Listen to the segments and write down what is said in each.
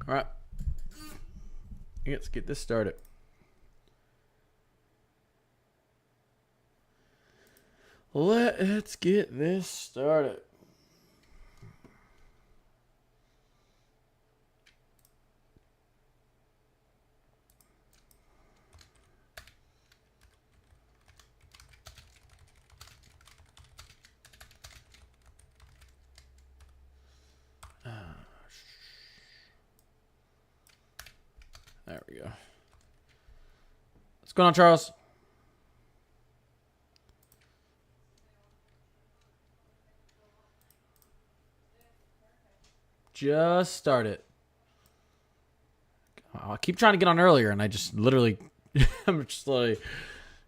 All right. Let's get this started. Let's get this started. There we go. What's going on, Charles? Just started. I keep trying to get on earlier, and I just literally, I'm just like,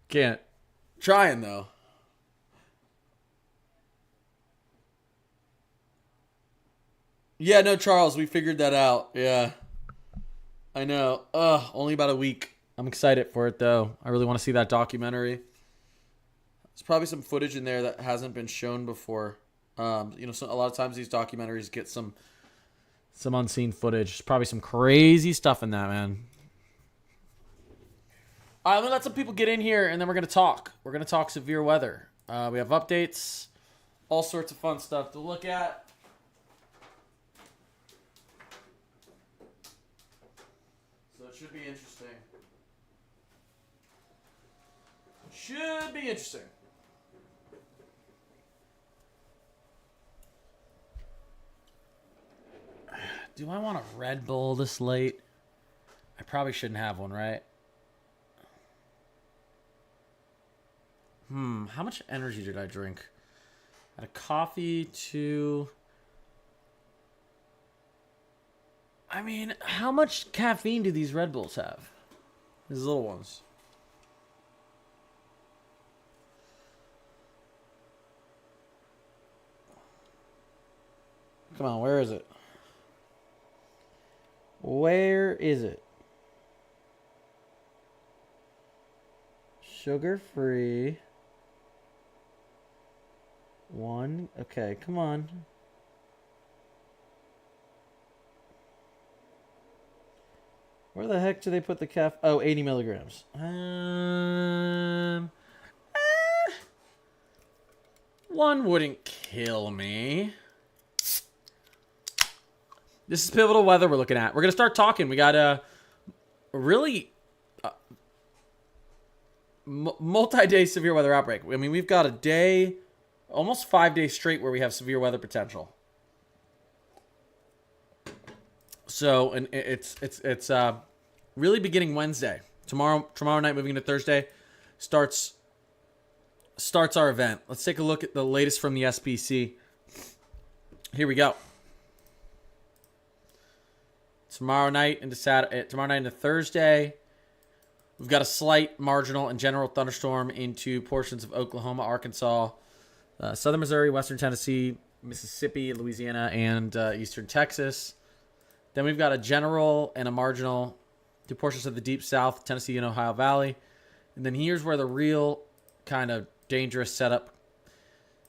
can't. Trying, though. Yeah, no, Charles, we figured that out. Yeah. I know. Only about a week. I'm excited for it, though. I really want to see that documentary. There's probably some footage in there that hasn't been shown before. So a lot of times these documentaries get some unseen footage. There's probably some crazy stuff in that, man. All right, I'm going to let some people get in here, and then we're going to talk. We're going to talk severe weather. We have updates, all sorts of fun stuff to look at. So it should be interesting. Should be interesting. Do I want a Red Bull this late? I probably shouldn't have one, right? How much energy did I drink? I had a coffee, 2. I mean, how much caffeine do these Red Bulls have? These little ones. Come on, where is it? Where is it? Sugar-free. 1. Okay, come on. Where the heck do they put the caffeine? Oh, 80 milligrams. One wouldn't kill me. This is pivotal weather we're looking at. We're going to start talking. We got a really multi-day severe weather outbreak. I mean, we've got a day, almost 5 days straight where we have severe weather potential. So, and it's really beginning Wednesday. Tomorrow night, moving into Thursday, starts our event. Let's take a look at the latest from the SPC. Here we go. Tomorrow night into Thursday, we've got a slight marginal and general thunderstorm into portions of Oklahoma, Arkansas, southern Missouri, western Tennessee, Mississippi, Louisiana, and eastern Texas. Then we've got a general and a marginal to portions of the deep south, Tennessee and Ohio Valley. And then here's where the real kind of dangerous setup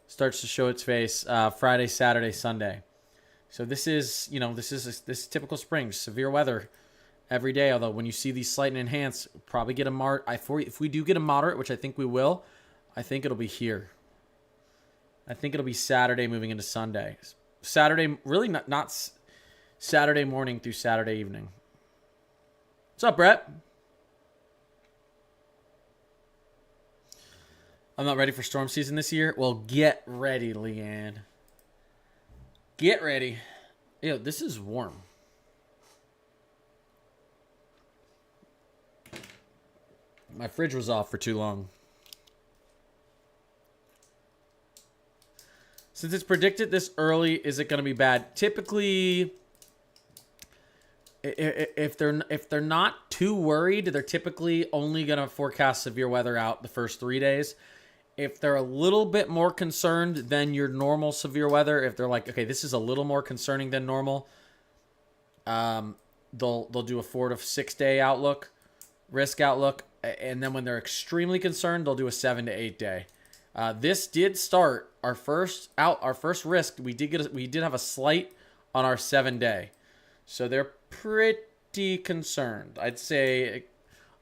starts to show its face, Friday, Saturday, Sunday. So this is typical spring, severe weather every day. Although when you see these slight and enhanced, probably get if we do get a moderate, which I think we will, I think it'll be here. I think it'll be Saturday moving into Sunday. Saturday, really not Saturday morning through Saturday evening. What's up, Brett? I'm not ready for storm season this year. Well, get ready, Leanne. Get ready. Ew, this is warm. My fridge was off for too long. Since it's predicted this early, is it going to be bad? Typically, if they're not too worried, they're typically only going to forecast severe weather out the first 3 days. If they're a little bit more concerned than your normal severe weather, if they're like, okay, this is a little more concerning than normal, they'll do a 4 to 6 day outlook, risk outlook, and then when they're extremely concerned, they'll do a 7 to 8 day. This did start our first risk. We did have a slight on our 7-day, so they're pretty concerned. I'd say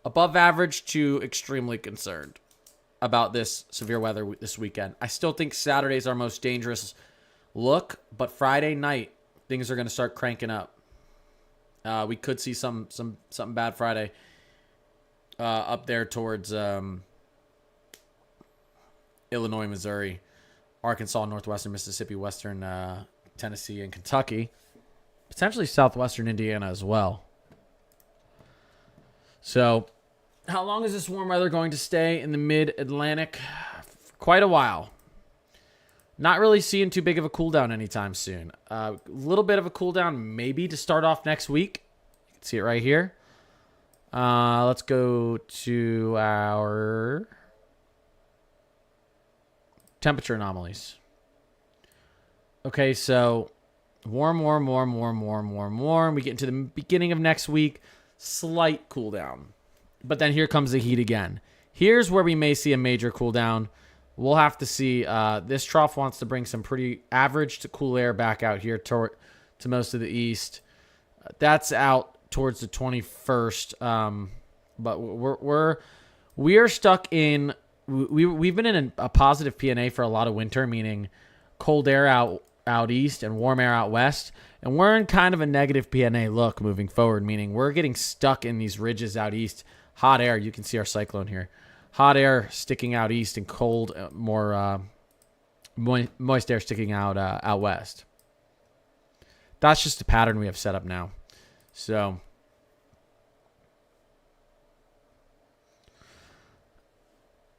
above average to extremely concerned about this severe weather this weekend. I still think Saturday's our most dangerous look, but Friday night things are going to start cranking up. We could see something bad Friday up there towards Illinois, Missouri, Arkansas, northwestern Mississippi, western Tennessee, and Kentucky. Potentially southwestern Indiana as well. So, how long is this warm weather going to stay in the mid-Atlantic? For quite a while. Not really seeing too big of a cool down anytime soon. A little bit of a cool down maybe to start off next week. You can see it right here. Let's go to our temperature anomalies. Okay, so warm. We get into the beginning of next week, slight cool down. But then here comes the heat again. Here's where we may see a major cool down. We'll have to see. This trough wants to bring some pretty average to cool air back out here to most of the east. That's out towards the 21st. But we are stuck in. We've been in a positive PNA for a lot of winter, meaning cold air out east and warm air out west. And we're in kind of a negative PNA look moving forward, meaning we're getting stuck in these ridges out east. Hot air, you can see our cyclone here. Hot air sticking out east and cold, more moist air sticking out west. That's just a pattern we have set up now. So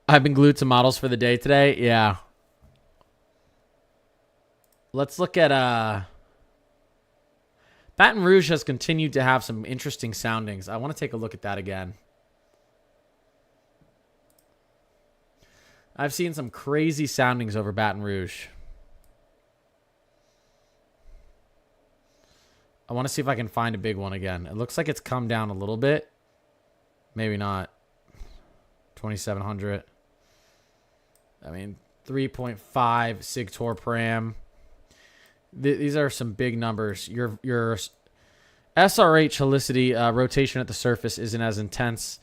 I've been glued to models for the day today. Yeah. Let's look at Baton Rouge has continued to have some interesting soundings. I want to take a look at that again. I've seen some crazy soundings over Baton Rouge. I want to see if I can find a big one again. It looks like it's come down a little bit. Maybe not. 2,700. I mean, 3.5 sig torr param. These are some big numbers. Your SRH helicity rotation at the surface isn't as intense,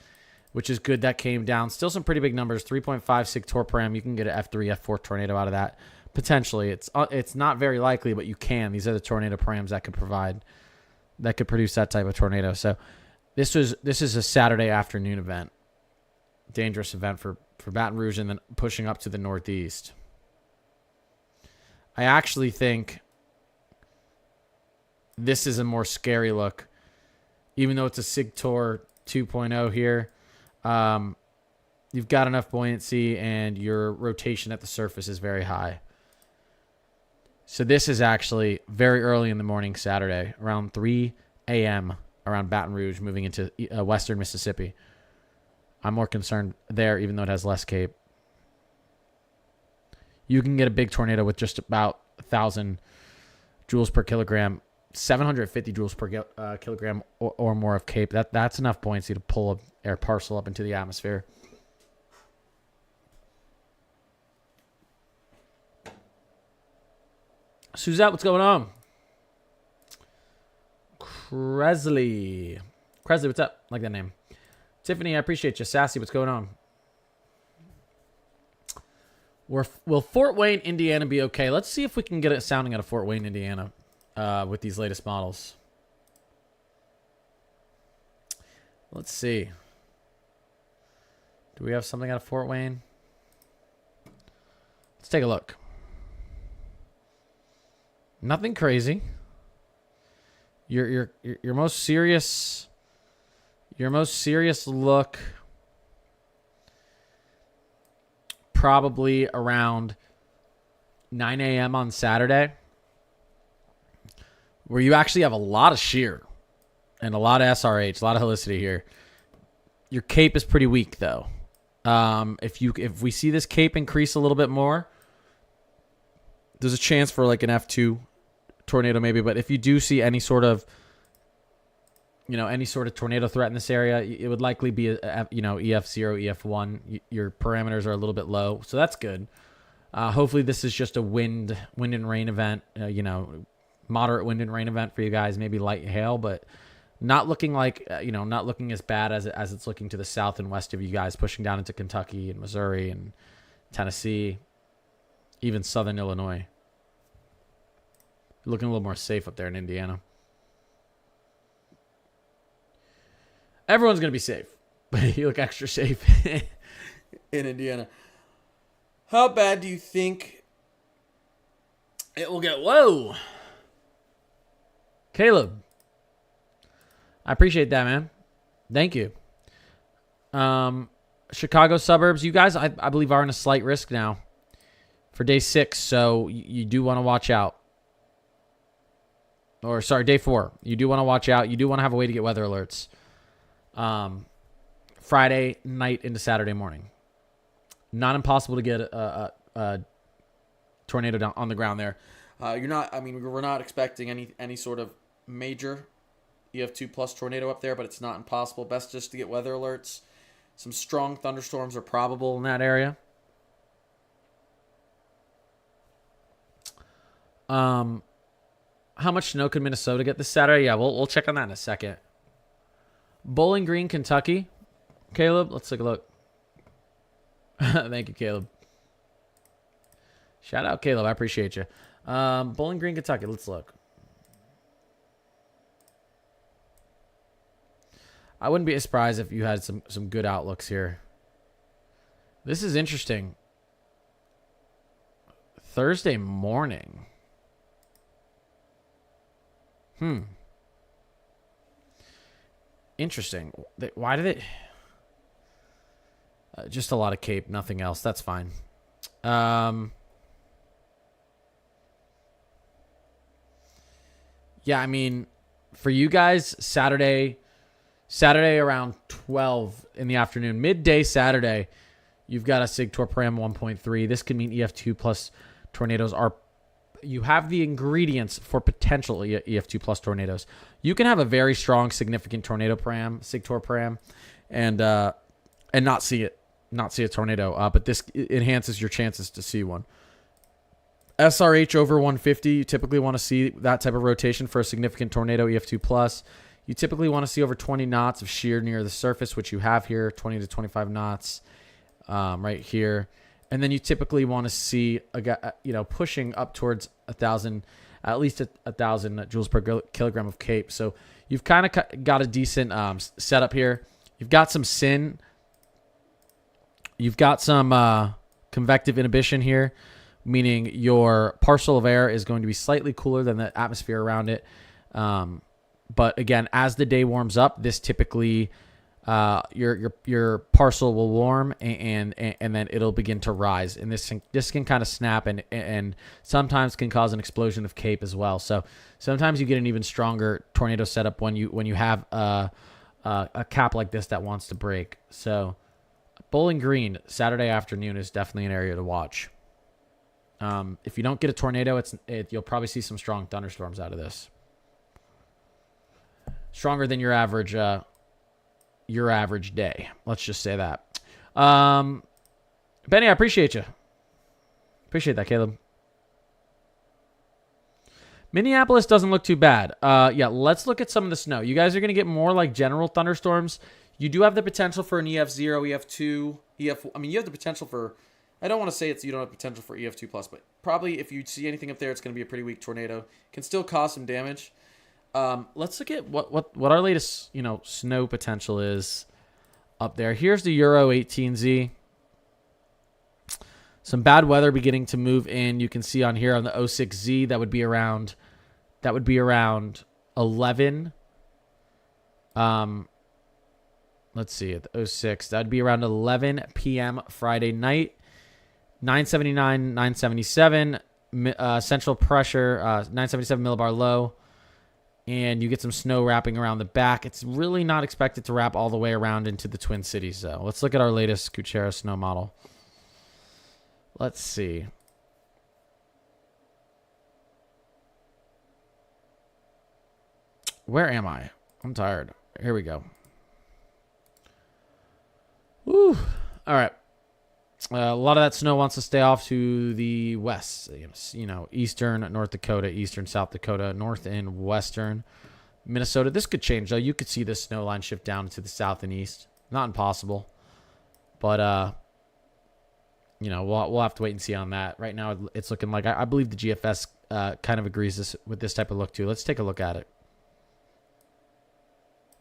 which is good. That came down. Still some pretty big numbers. 3.5 sig torr param. You can get an F3, F4 tornado out of that. Potentially. It's not very likely, but you can. These are the tornado params that could produce that type of tornado. So this is a Saturday afternoon event. Dangerous event for Baton Rouge and then pushing up to the northeast. I actually think this is a more scary look. Even though it's a sig torr 2.0 here. You've got enough buoyancy and your rotation at the surface is very high. So this is actually very early in the morning Saturday, around 3 a.m. around Baton Rouge, moving into western Mississippi. I'm more concerned there, even though it has less cape. You can get a big tornado with just about 1,000 joules per kilogram, 750 joules per kilogram or more of cape. That's enough buoyancy to pull an air parcel up into the atmosphere. Suzette, what's going on? Cresley, what's up? I like that name. Tiffany, I appreciate you. Sassy, what's going on? Will Fort Wayne, Indiana be okay? Let's see if we can get it sounding out of Fort Wayne, Indiana with these latest models. Let's see. Do we have something out of Fort Wayne? Let's take a look. Nothing crazy. Your most serious look probably around 9 a.m. on Saturday, where you actually have a lot of shear and a lot of SRH, a lot of helicity here. Your cape is pretty weak though. If we see this cape increase a little bit more, there's a chance for like an F2 tornado maybe. But if you do see any sort of any sort of tornado threat in this area. It would likely be EF0, EF1. Your parameters are a little bit low, so that's good. Hopefully this is just a wind and rain event, moderate wind and rain event for you guys, maybe light hail, but not looking like, not looking as bad as it's looking to the south and west of you guys, pushing down into Kentucky and Missouri and Tennessee, even southern Illinois. Looking a little more safe up there in Indiana. Everyone's going to be safe, but you look extra safe in Indiana. How bad do you think it will get? Whoa. Caleb. I appreciate that, man. Thank you. Chicago suburbs, you guys, I believe, are in a slight risk now for day 6, so you do want to watch out. Or, sorry, day 4. You do want to watch out. You do want to have a way to get weather alerts. Friday night into Saturday morning. Not impossible to get a tornado down on the ground there. We're not expecting any sort of major EF2 plus tornado up there, but it's not impossible. Best just to get weather alerts. Some strong thunderstorms are probable in that area. How much snow could Minnesota get this Saturday? Yeah, we'll check on that in a second. Bowling Green, Kentucky. Caleb, let's take a look. Thank you, Caleb. Shout out, Caleb. I appreciate you. Bowling Green, Kentucky. Let's look. I wouldn't be surprised if you had some good outlooks here. This is interesting. Thursday morning. Interesting. Why did it... just a lot of Cape, nothing else. That's fine. Yeah, I mean, for you guys, Saturday around 12 in the afternoon, midday Saturday, you've got a SIG Torpram 1.3. This could mean EF2 plus tornadoes are... You have the ingredients for potential EF2 plus tornadoes. You can have a very strong, significant tornado pram, SIG Torpram, and not see it. Not see a tornado, but this enhances your chances to see one. SRH over 150, you typically want to see that type of rotation for a significant tornado, EF2 plus. You typically want to see over 20 knots of shear near the surface, which you have here, 20 to 25 knots right here. And then you typically want to see, pushing up towards 1,000, at least 1,000 joules per kilogram of Cape. So you've kind of got a decent setup here. You've got some SIN. You've got some convective inhibition here, meaning your parcel of air is going to be slightly cooler than the atmosphere around it. But again, as the day warms up, this typically your parcel will warm and then it'll begin to rise. And this can kind of snap and sometimes can cause an explosion of Cape as well. So sometimes you get an even stronger tornado setup when you have a cap like this that wants to break. So Bowling Green, Saturday afternoon is definitely an area to watch. If you don't get a tornado, you'll probably see some strong thunderstorms out of this. Stronger than your average day. Let's just say that. Benny, I appreciate you. Appreciate that, Caleb. Minneapolis doesn't look too bad. Yeah, let's look at some of the snow. You guys are going to get more like general thunderstorms. You do have the potential for an EF0, EF2, I mean, you have the potential for... I don't want to say you don't have potential for EF2+, but probably if you see anything up there, it's going to be a pretty weak tornado. Can still cause some damage. Let's look at what our latest, snow potential is up there. Here's the Euro 18Z. Some bad weather beginning to move in. You can see on here on the 06Z, that would be around 11. Let's see, at the 06, that'd be around 11 p.m. Friday night. 979, 977, central pressure, 977 millibar low. And you get some snow wrapping around the back. It's really not expected to wrap all the way around into the Twin Cities, though. Let's look at our latest Kuchera snow model. Let's see. Where am I? I'm tired. Here we go. Woo. All right. A lot of that snow wants to stay off to the west. Eastern North Dakota, eastern South Dakota, north and western Minnesota. This could change, though. You could see this snow line shift down to the south and east. Not impossible. But, we'll have to wait and see on that. Right now, it's looking like, I believe the GFS kind of agrees with this type of look, too. Let's take a look at it.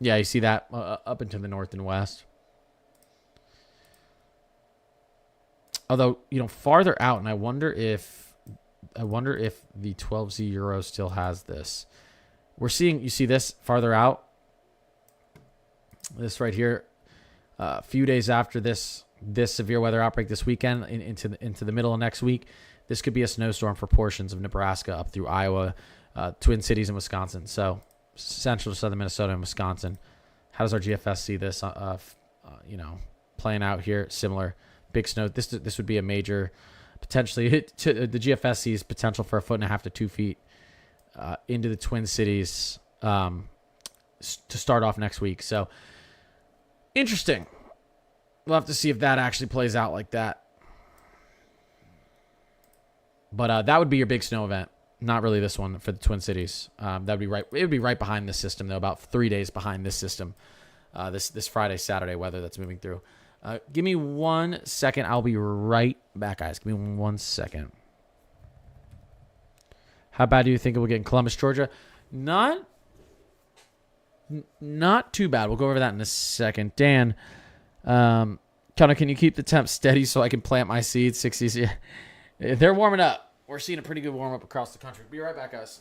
Yeah, you see that up into the north and west. Although, farther out, and I wonder if the 12Z Euro still has this. You see this farther out? This right here. A few days after this severe weather outbreak this weekend into the middle of next week, this could be a snowstorm for portions of Nebraska up through Iowa, Twin Cities, and Wisconsin. So, central to southern Minnesota and Wisconsin. How does our GFS see this, playing out here? Similar. Big snow. This would be a major, potentially the GFS sees potential for 1.5 feet to 2 feet into the Twin Cities to start off next week. So interesting. We'll have to see if that actually plays out like that. But that would be your big snow event. Not really this one for the Twin Cities. That would be right. It would be right behind this system though. About 3 days behind this system. This Friday, Saturday weather that's moving through. Give me 1 second. I'll be right back, guys. Give me 1 second. How bad do you think it will get in Columbus, Georgia? Not too bad. We'll go over that in a second. Dan, Connor, can you keep the temp steady so I can plant my seeds? 60s. Yeah. They're warming up. We're seeing a pretty good warm up across the country. Be right back, guys.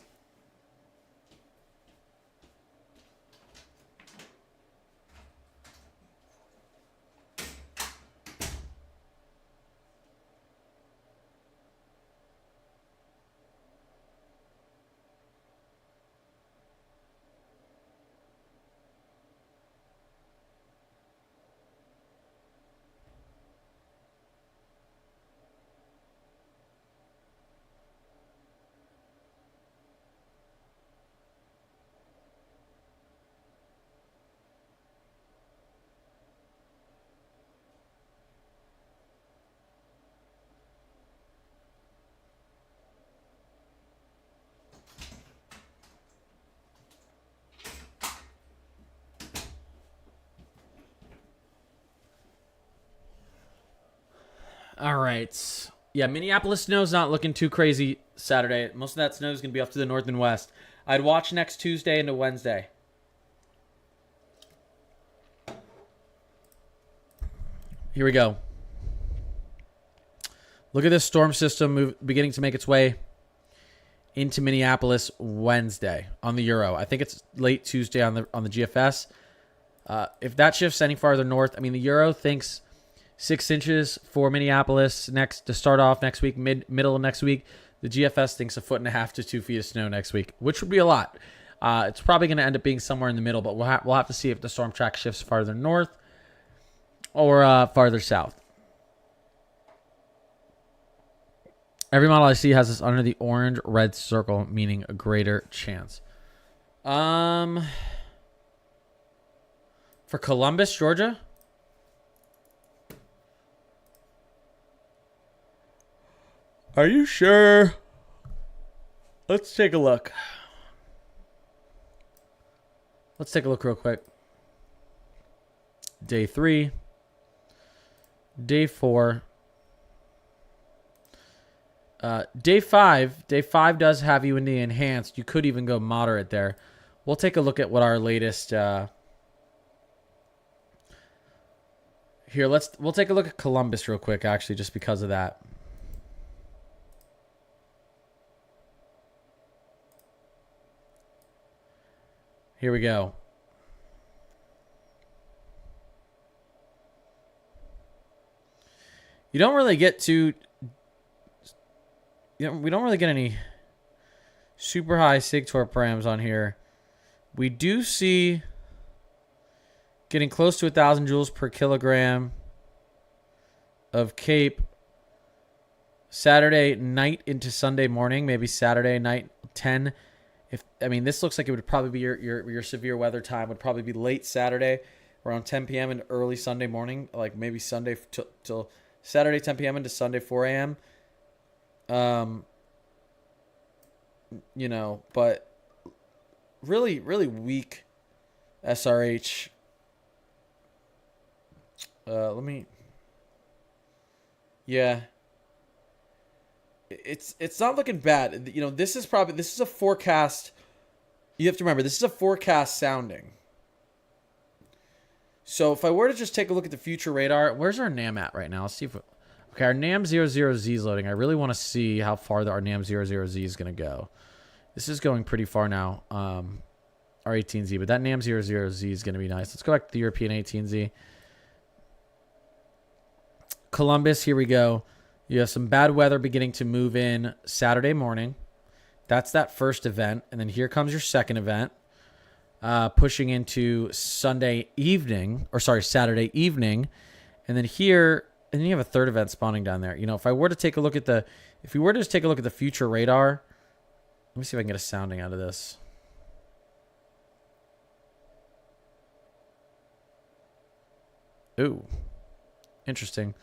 All right. Yeah, Minneapolis snow's not looking too crazy Saturday. Most of that snow is going to be off to the north and west. I'd watch next Tuesday into Wednesday. Here we go. Look at this storm system beginning to make its way into Minneapolis Wednesday on the Euro. I think it's late Tuesday on the GFS. If that shifts any farther north, I mean, the Euro thinks 6 inches for Minneapolis to start off next week, middle of next week. The GFS thinks 1.5 to 2 feet of snow next week, which would be a lot. It's probably going to end up being somewhere in the middle, but we'll have to see if the storm track shifts farther north or farther south. Every model I see has this under the orange red circle, meaning a greater chance. For Columbus, Georgia. Are you sure? Let's take a look. Let's take a look real quick. Day 3. Day 4. Day 5. Day 5 does have you in the enhanced. You could even go moderate there. We'll take a look at what our latest... Here, we'll take a look at Columbus real quick, actually, just because of that. Here we go. You don't really get to... we don't really get any super high SIG-torque params on here. We do see getting close to 1,000 joules per kilogram of CAPE Saturday night into Sunday morning, maybe Saturday night 10 This looks like it would probably be your severe weather time would probably be late Saturday, around 10 p.m. and early Sunday morning, like maybe Sunday till Saturday 10 p.m. into Sunday 4 a.m. But really, really weak SRH. Yeah. It's not looking bad. This is a forecast. You have to remember, this is a forecast sounding. So if I were to just take a look at the future radar, where's our NAM at right now? Let's see if okay, our NAM 00Z is loading. I really want to see how far our NAM 00Z is going to go. This is going pretty far now. Our 18Z, but that NAM 00Z is going to be nice. Let's go back to the European 18Z. Columbus, here we go. You have some bad weather beginning to move in Saturday morning. That's that first event. And then here comes your second event. Pushing into Saturday evening. And then here, and then you have a third event spawning down there. If we were to just take a look at the future radar, let me see if I can get a sounding out of this. Ooh, interesting.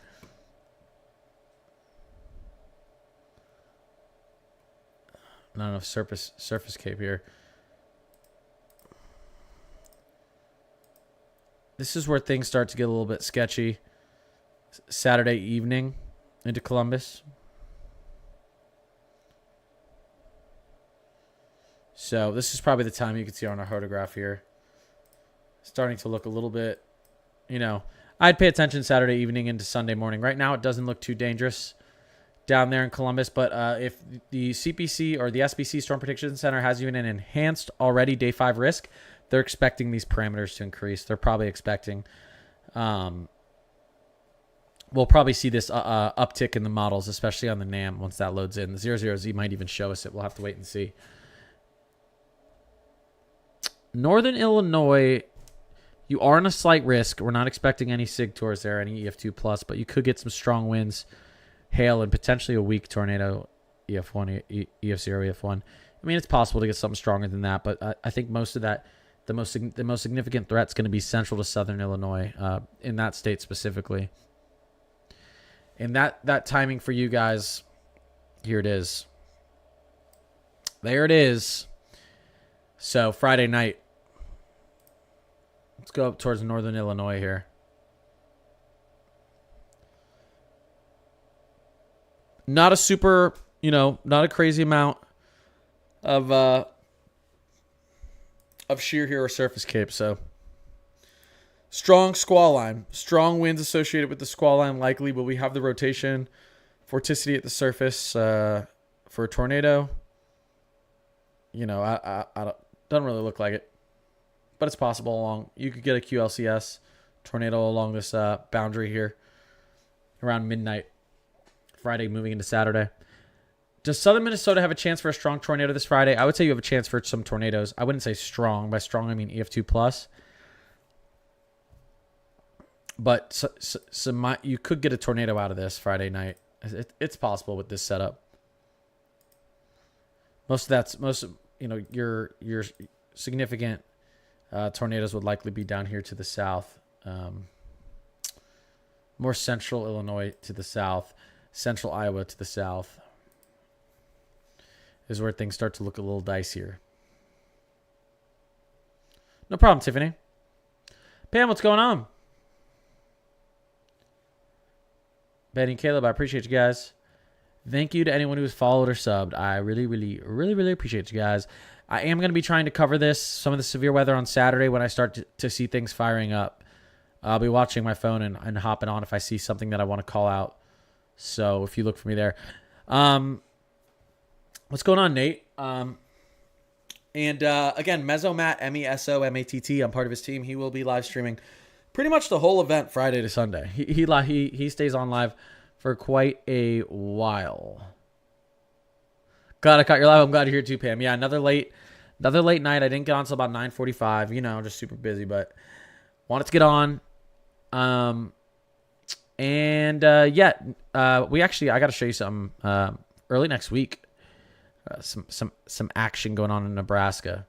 Not enough surface cape here. This is where things start to get a little bit sketchy. Saturday evening into Columbus. So this is probably the time you can see on our photograph here. Starting to look a little bit, I'd pay attention Saturday evening into Sunday morning. Right now it doesn't look too dangerous down there in Columbus, but if the CPC or the SBC Storm Prediction Center has even an enhanced already day 5 risk, they're expecting these parameters to increase. They're probably expecting, we'll probably see this uptick in the models, especially on the NAM once that loads in. The 00Z might even show us it. We'll have to wait and see. Northern Illinois, you are in a slight risk. We're not expecting any SIG tours there, any EF2+, but you could get some strong winds, hail, and potentially a weak tornado, EF1, EF0, EF1. It's possible to get something stronger than that, but I think most of that, the most significant threat is going to be central to southern Illinois, in that state specifically. And that timing for you guys, here it is. There it is. So Friday night. Let's go up towards northern Illinois here. Not a super, not a crazy amount of shear here or surface cape. So strong squall line, strong winds associated with the squall line likely, but we have the rotation, vorticity at the surface for a tornado. I doesn't really look like it, but it's possible. You could get a QLCS tornado along this boundary here around midnight, Friday moving into Saturday. Does southern Minnesota have a chance for a strong tornado this Friday? I would say you have a chance for some tornadoes. I wouldn't say strong. By strong, I mean EF2+. But you could get a tornado out of this Friday night. It's possible with this setup. Your significant tornadoes would likely be down here to the south. More central Illinois to the south. Central Iowa to the south is where things start to look a little dicier. No problem, Tiffany. Pam, what's going on? Benny, Caleb, I appreciate you guys. Thank you to anyone who's followed or subbed. I really, really, really, really appreciate you guys. I am going to be trying to cover some of the severe weather on Saturday when I start to see things firing up. I'll be watching my phone and hopping on if I see something that I want to call out. So if you look for me there. What's going on, Nate? Again, Mesomat, MESOMATT, I'm part of his team. He will be live streaming pretty much the whole event Friday to Sunday. He stays on live for quite a while. Glad I caught your live. I'm glad you're here too, Pam. Yeah, another late night. I didn't get on until about 9:45. Just super busy, but wanted to get on. We actually, I got to show you something. Early next week, some action going on in Nebraska.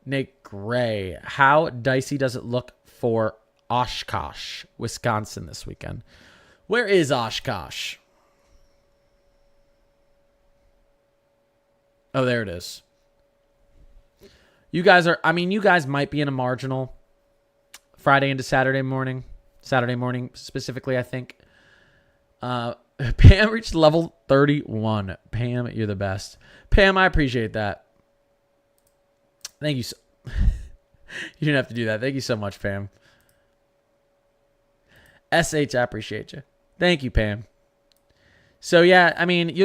Nate Gray, how dicey does it look for Oshkosh, Wisconsin this weekend? Where is Oshkosh? Oh, there it is. You guys might be in a marginal Friday into Saturday morning specifically, I think. Pam reached level 31. Pam, you're the best. Pam, I appreciate that. Thank you. You didn't have to do that. Thank you so much, Pam. SH, I appreciate you. Thank you, Pam. So yeah, I mean,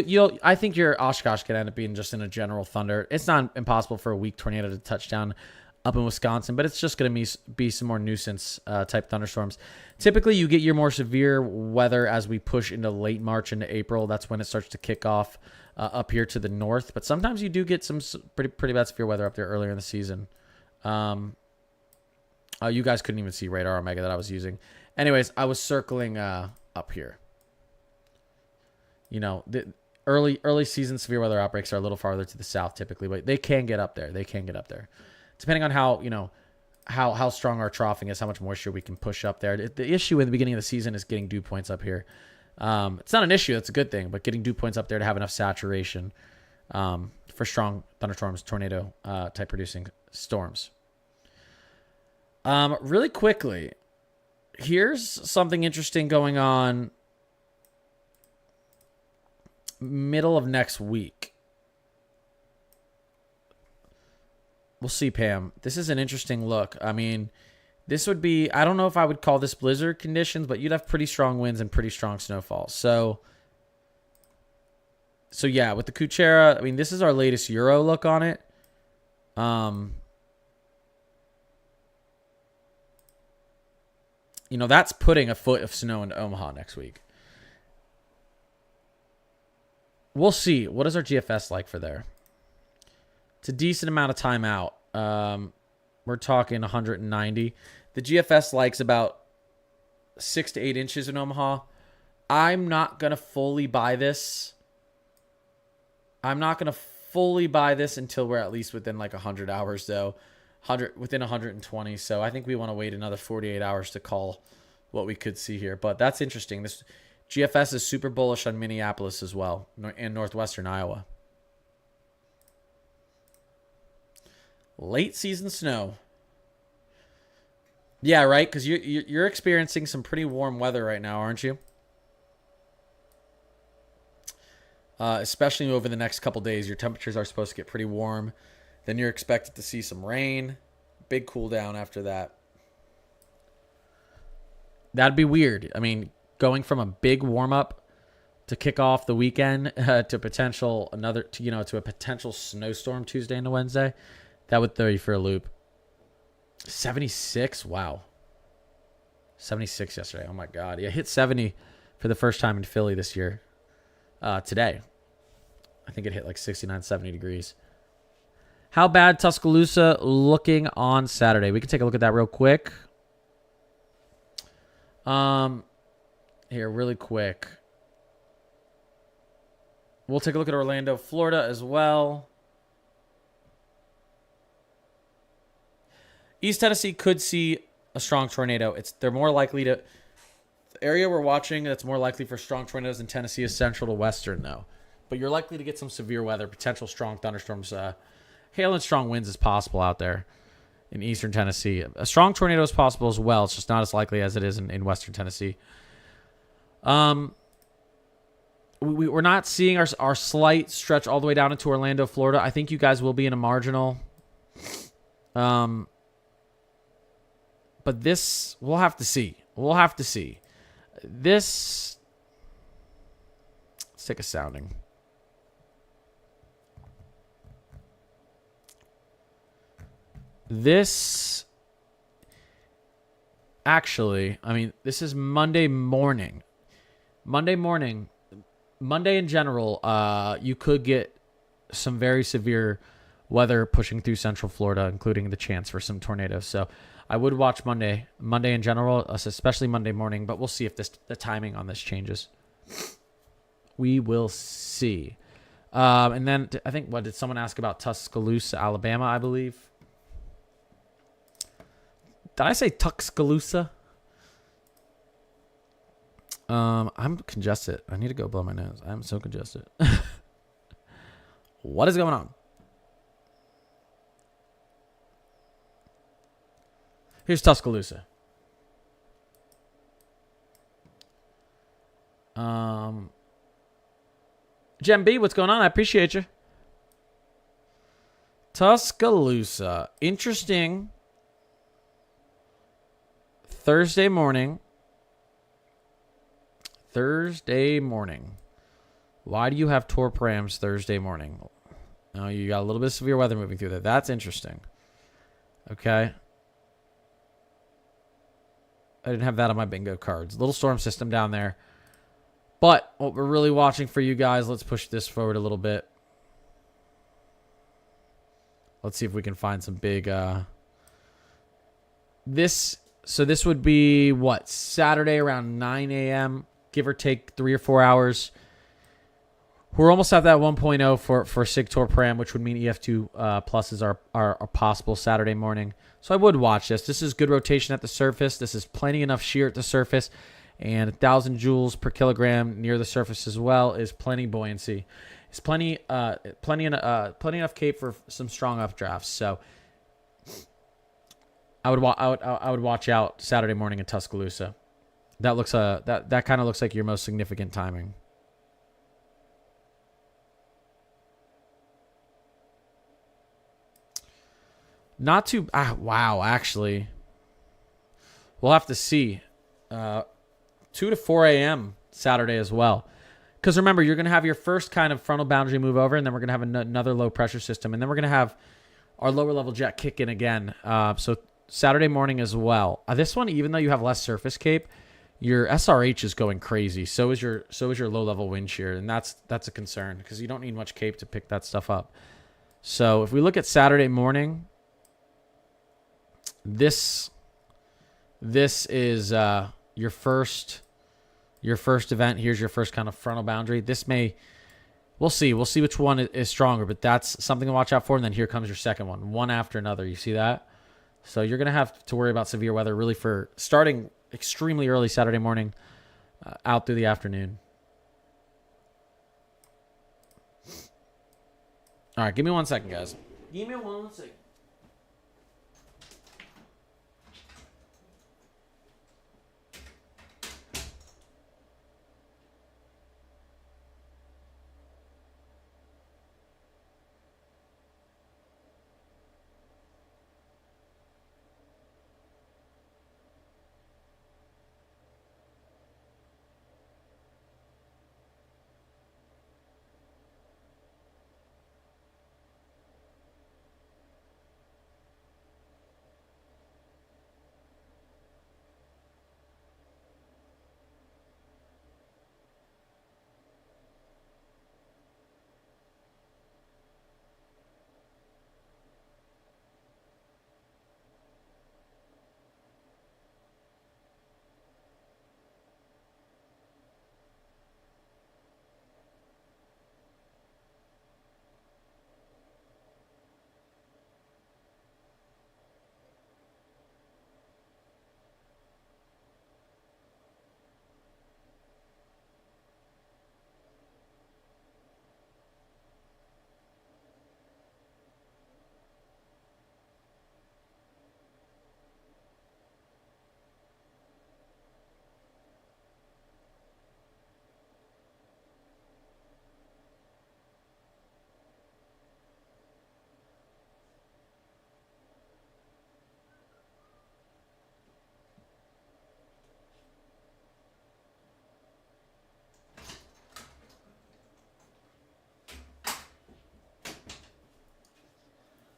I think your Oshkosh could end up being just in a general thunder. It's not impossible for a weak tornado to touch down up in Wisconsin, but it's just going to be some more nuisance type thunderstorms. Typically, you get your more severe weather as we push into late March into April. That's when it starts to kick off up here to the north. But sometimes you do get some pretty bad severe weather up there earlier in the season. You guys couldn't even see Radar Omega that I was using. Anyways, I was circling up here. You know, the early season severe weather outbreaks are a little farther to the south typically, but they can get up there. Depending on how strong our troughing is, how much moisture we can push up there. The issue in the beginning of the season is getting dew points up here. It's not an issue. That's a good thing, but getting dew points up there to have enough saturation for strong thunderstorms, tornado type producing storms. Really quickly, here's something interesting going on middle of next week. We'll see, Pam. This is an interesting look. I mean, this would be, I don't know if I would call this blizzard conditions, but you'd have pretty strong winds and pretty strong snowfall. So yeah, with the Kuchera, I mean, this is our latest Euro look on it. You know, that's putting a foot of snow into Omaha next week. We'll see. What is our GFS like for there? It's a decent amount of time out. We're talking 190. The GFS likes about 6 to 8 inches in Omaha. I'm not going to fully buy this. Until we're at least within like 100 hours, though. Within 120. So I think we want to wait another 48 hours to call what we could see here. But that's interesting. This GFS is super bullish on Minneapolis as well, and northwestern Iowa. Late season snow. Yeah, right? Because you're experiencing some pretty warm weather right now, aren't you? Especially over the next couple days. Your temperatures are supposed to get pretty warm. Then you're expected to see some rain. Big cool down after that. That'd be weird. I mean, going from a big warm up to kick off the weekend to a potential snowstorm Tuesday into Wednesday, that would throw you for a loop. 76, wow. 76 yesterday. Oh my God. Yeah, hit 70 for the first time in Philly this year. Today, I think it hit like 69, 70 degrees. How bad Tuscaloosa looking on Saturday? We can take a look at that real quick. Here, really quick. We'll take a look at Orlando, Florida as well. East Tennessee could see a strong tornado. They're more likely to... The area we're watching that's more likely for strong tornadoes in Tennessee is central to western, though. But you're likely to get some severe weather, potential strong thunderstorms. Hail and strong winds is possible out there in eastern Tennessee. A strong tornado is possible as well. It's just not as likely as it is in western Tennessee. We're not seeing our slight stretch all the way down into Orlando, Florida. I think you guys will be in a marginal. But this, we'll have to see. This, let's take a sounding. This, actually, I mean, this is Monday morning. Monday in general, you could get some very severe weather pushing through central Florida, including the chance for some tornadoes. So I would watch Monday in general, especially Monday morning, but we'll see if the timing on this changes. We will see. And then I think, what did someone ask about Tuscaloosa, Alabama, I believe? Did I say Tuscaloosa? I'm congested. I need to go blow my nose. I'm so congested. What is going on? Here's Tuscaloosa. Gem B, what's going on? I appreciate you. Tuscaloosa. Interesting. Thursday morning. Why do you have tour params Thursday morning? Oh, you got a little bit of severe weather moving through there. That's interesting. Okay. I didn't have that on my bingo cards. Little storm system down there. But what we're really watching for you guys, let's push this forward a little bit. Let's see if we can find some big... So this would be, what, Saturday around 9 a.m., give or take 3 or 4 hours. We're almost at that 1.0 for SIG Tour Pram, which would mean EF2 pluses are possible Saturday morning. So I would watch this. This is good rotation at the surface. This is plenty enough shear at the surface. And 1,000 joules per kilogram near the surface as well is plenty buoyancy. It's plenty enough cape for some strong updrafts. So I would watch out Saturday morning in Tuscaloosa. That looks that kind of looks like your most significant timing. Not too wow, actually. We'll have to see. 2 to 4 a.m. Saturday as well. Because remember, you're going to have your first kind of frontal boundary move over, and then we're going to have another low pressure system, and then we're going to have our lower level jet kick in again. So Saturday morning as well. This one, even though you have less surface cape, your SRH is going crazy. So is your low level wind shear, and that's a concern because you don't need much cape to pick that stuff up. So if we look at Saturday morning, this is your first event. Here's your first kind of frontal boundary. We'll see which one is stronger, but that's something to watch out for. And then here comes your second one after another. You see that? So you're going to have to worry about severe weather really for starting extremely early Saturday morning out through the afternoon. All right, give me 1 second, guys. Give me 1 second.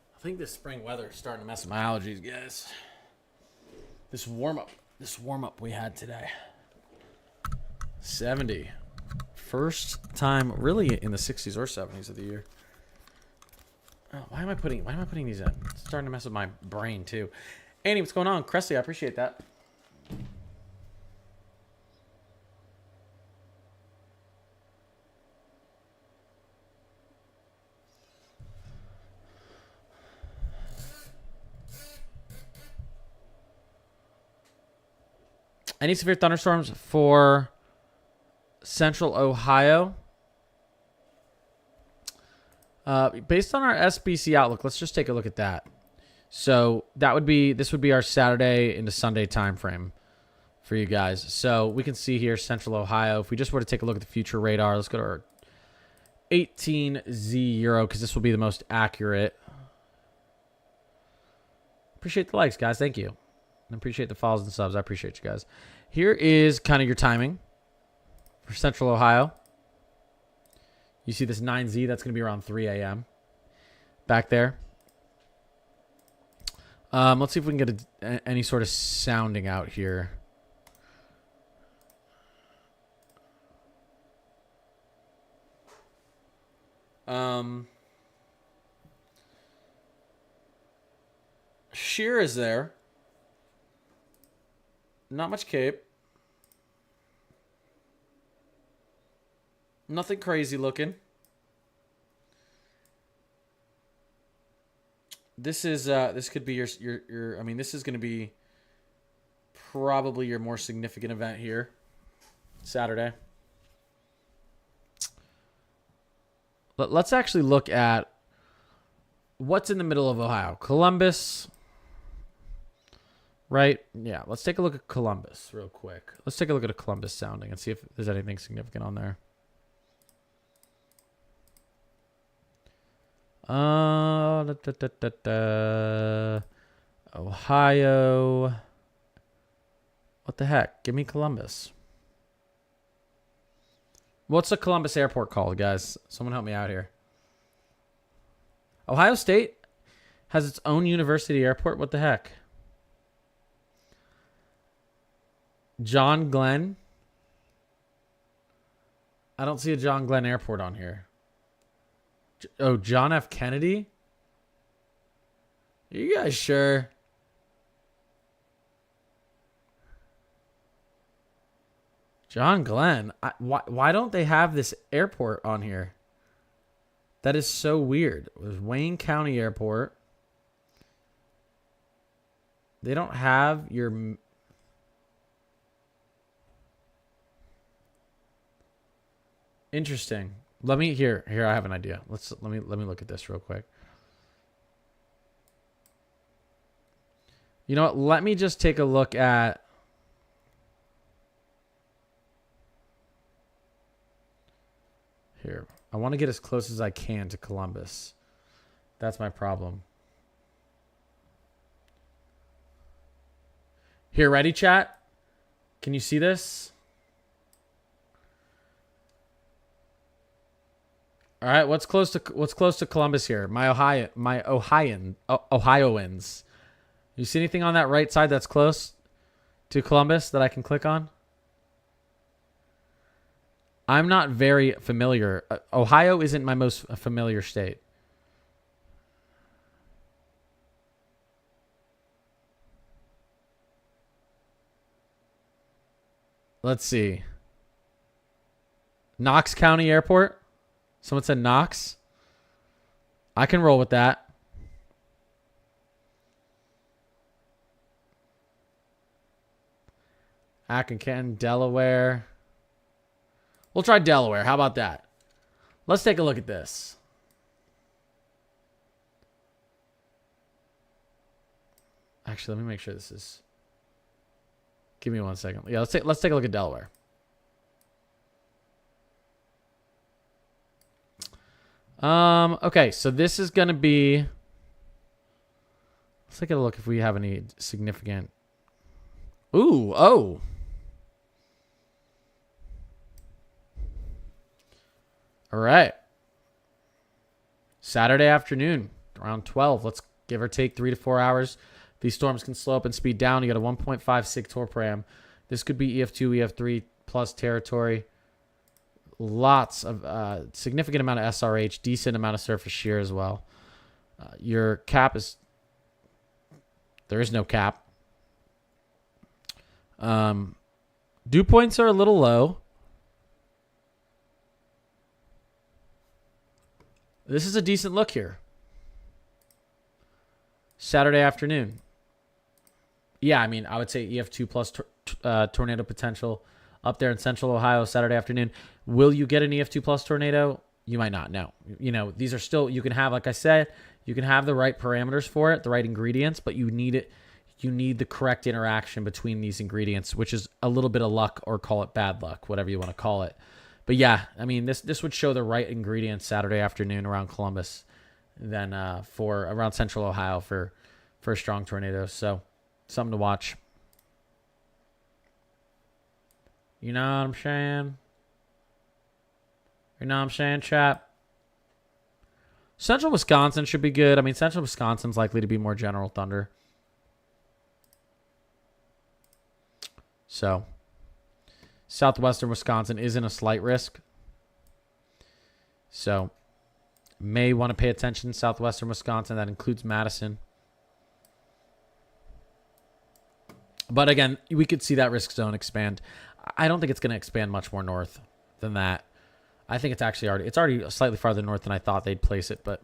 I think this spring weather is starting to mess with my allergies, guys. This warm up we had today. 70. First time really in the 60s or 70s of the year. Oh, why am I putting these in? It's starting to mess with my brain too. Andy, what's going on? Cressley, I appreciate that. Any severe thunderstorms for Central Ohio? Based on our SBC outlook, let's just take a look at that. So this would be our Saturday into Sunday time frame for you guys. So we can see here Central Ohio. If we just were to take a look at the future radar, let's go to our 18Z Euro because this will be the most accurate. Appreciate the likes, guys. Thank you. And appreciate the follows and subs. I appreciate you guys. Here is kind of your timing for Central Ohio. You see this 9Z, that's going to be around 3 a.m. back there. Let's see if we can get any sort of sounding out here. Sheer is there. Not much Cape. Nothing crazy looking. This is this could be your I mean, this is going to be probably your more significant event here Saturday. Let's actually look at what's in the middle of Ohio. Columbus, right? Yeah, let's take a look at Columbus real quick. Let's take a look at a Columbus sounding and see if there's anything significant on there. Ohio. What the heck? Give me Columbus. What's the Columbus airport called, guys? Someone help me out here. Ohio State has its own university airport. What the heck? John Glenn. I don't see a John Glenn airport on here. Oh, John F. Kennedy? Are you guys sure? John Glenn. Why don't they have this airport on here? That is so weird. It was Wayne County Airport. They don't have your... Interesting. Let me here. I have an idea. Let me look at this real quick. You know what? Let me just take a look at here. I want to get as close as I can to Columbus. That's my problem. Here, ready, chat? Can you see this? All right, what's close to Columbus here? Ohioans. You see anything on that right side that's close to Columbus that I can click on? I'm not very familiar. Ohio isn't my most familiar state. Let's see. Knox County Airport. Someone said Knox. I can roll with that. Acton, Delaware. We'll try Delaware. How about that? Let's take a look at this. Actually, let me make sure this is... Give me 1 second. Yeah, let's take a look at Delaware. Okay, so this is going to be... Let's take a look if we have any significant... Ooh, oh. All right. Saturday afternoon, around 12. Let's give or take 3 to 4 hours. These storms can slow up and speed down. You got a 1.56 torque per am. This could be EF2, EF3 plus territory. Lots of significant amount of SRH, decent amount of surface shear as well. Your cap is... There is no cap. Dew points are a little low. This is a decent look here. Saturday afternoon. Yeah, I mean, I would say EF2 plus tornado potential up there in central Ohio Saturday afternoon. Will you get an EF2 plus tornado? You might not know. You know, these are still, you can have, like I said, you can have the right parameters for it, the right ingredients, but you need it. You need the correct interaction between these ingredients, which is a little bit of luck, or call it bad luck, whatever you want to call it. But yeah, I mean, this would show the right ingredients Saturday afternoon around Columbus, then for around central Ohio for a strong tornado. So something to watch. You know what I'm saying? You know what I'm saying, chap? Central Wisconsin should be good. I mean, central Wisconsin's likely to be more general thunder. So, southwestern Wisconsin is in a slight risk. So, may want to pay attention. Southwestern Wisconsin, that includes Madison. But again, we could see that risk zone expand. I don't think it's going to expand much more north than that. I think it's actually already slightly farther north than I thought they'd place it, but